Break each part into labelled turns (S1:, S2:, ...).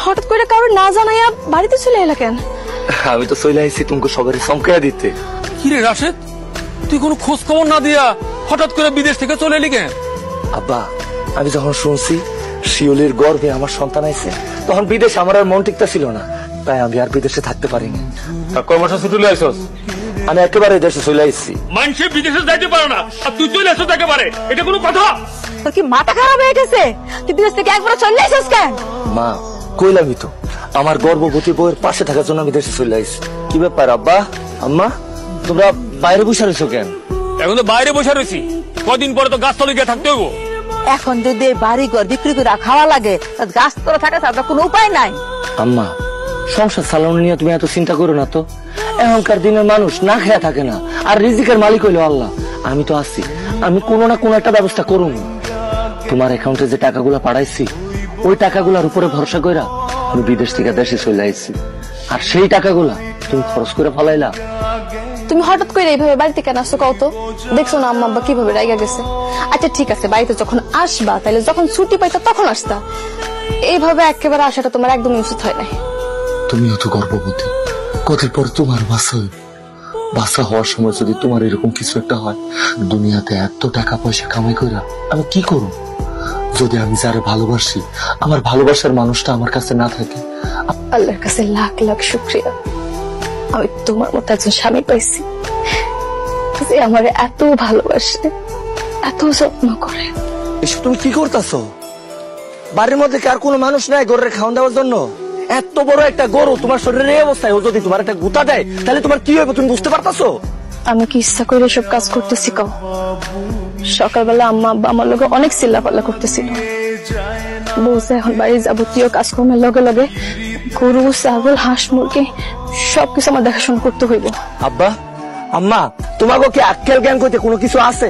S1: হঠাৎ করে কারোর না জানাইয়া বাড়িতে চলে এলা কেন?
S2: আমি তো চলে আইছি তোমাকে সবাই চমকাইয়া দিতে।
S3: কিরে রাশেদ, তুই কোনো খোঁজ খবর না দিয়া হঠাৎ করে বিদেশ থেকে চলে এলি কেন?
S2: আব্বা, আমি যখন শুনছি শিওলির গর্ভে আমার সন্তান আইছে, তখন বিদেশে আমার আর মন টিকতে ছিল না, তাই আমি আর বিদেশে থাকতে পারিনি।
S3: কয় মাসে ছুটি লয়ে আইছস?
S2: আমি একেবারে দেশে চলে আইছি।
S3: মানুষে বিদেশে যাইতে পারে না আর তুই চলে আসছ একেবারে, এটা কোনো কথা?
S1: তোর কি মাথা খারাপ হয়ে গেছে? তুই বিদেশ থেকে একবার চলে আসিস কেন?
S2: মা, কইলামই তো আমার গর্ভবতী বউয়ের পাশে থাকার জন্য আমি দেশে চলে আইছি। কি ব্যাপার আব্বা আম্মা, তোমরা বাইরে বসে রয়েছো কেন?
S3: এখন তো বাইরে বসে রয়েছি, কদিন পরে তো গাছতলে গিয়ে থাকতে হইব।
S4: এখন যদি বাড়ি ঘর বিক্রি করে খাওয়া লাগে, গাছ তলে থাকে তার কোনো উপায় নাই।
S2: আম্মা, সংসার চালানো নিয়ে তুমি এত চিন্তা করো না তো। এখনকার দিনের মানুষ না খেয়া থাকে না, আর রিজিকের মালিক হইলো আল্লাহ। আমি তো আছি, আমি কোনো না কোনো একটা ব্যবস্থা করুন। তোমার অ্যাকাউন্টে যে টাকাগুলো পাঠাইছি, ওই টাকাগুলোর উপরে ভরসা কইরা আমি বিদেশ থেকে দেশে চলে আইছি, আর সেই টাকাগুলা তুমি খরচ করে ফলাইলা।
S1: তুমি হঠাৎ করে এইভাবে বাড়িতে কেন আসছো কও তো? দেখছো না আম্মা আব্বা কিভাবে রাইগা গেছে। আচ্ছা ঠিক আছে, বাড়িতে যখন আসবা তাহলে যখন ছুটি পাইতা তখন আসতা। এইভাবে একেবারে আসাটা তোমার একদমই উচিত হয় নাই।
S2: তুমিও তো গর্ভবতী, কদিন পর তোমার বাচ্চা হওয়ার সময় যদি তোমার এরকম কিছু একটা হয়, দুনিয়াতে এত টাকা পয়সা কামাই কইরা আমি কি করব? যদি আমি যারে ভালোবাসি, আমার ভালোবাসার মানুষটা আমার কাছে না থাকে।
S1: আল্লাহর কাছে লাখ লাখ শুকরিয়া, আমি তোমার মতো একজন স্বামী পাইছি যে আমার এত ভালোবাসে, এত যত্ন করে।
S2: এসব তুমি কি করতেছো? বাড়ির মধ্যে কি আর কোনো মানুষ নাই গরুর খাওয়ান দেওয়ার জন্য? এত বড় একটা গরু তোমার শরীরের এই অবস্থায়, ও যদি তোমার একটা গুতা দেয় তাহলে তোমার কি হবে তুমি বুঝতে পারতাছো?
S1: আমি কি ইচ্ছা করে সব কাজ করতেছি কও? সকালবেলা আম্মা আব্বা আমার লগে অনেক চিল্লাপাল্লা করতেছিল। বলছে এখন বাড়ির যাবতীয় কাজকর্মের লগে লগে গরু ছাগল হাঁস মুরগি সবকিছু আমার দেখাশোনা করতে হইব।
S2: আব্বা আম্মা, তোমাকে কি আক্কেল জ্ঞান করতে কোনো কিছু আছে?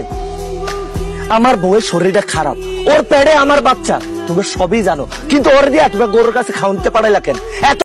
S2: আমার বউয়ের শরীরটা খারাপ, ওর পেটে আমার বাচ্চা, তুমি সবই জানো, কিন্তু ওর দিয়া তুমি গরুর কাছে খাওয়াতে পারাইলা কেন? এত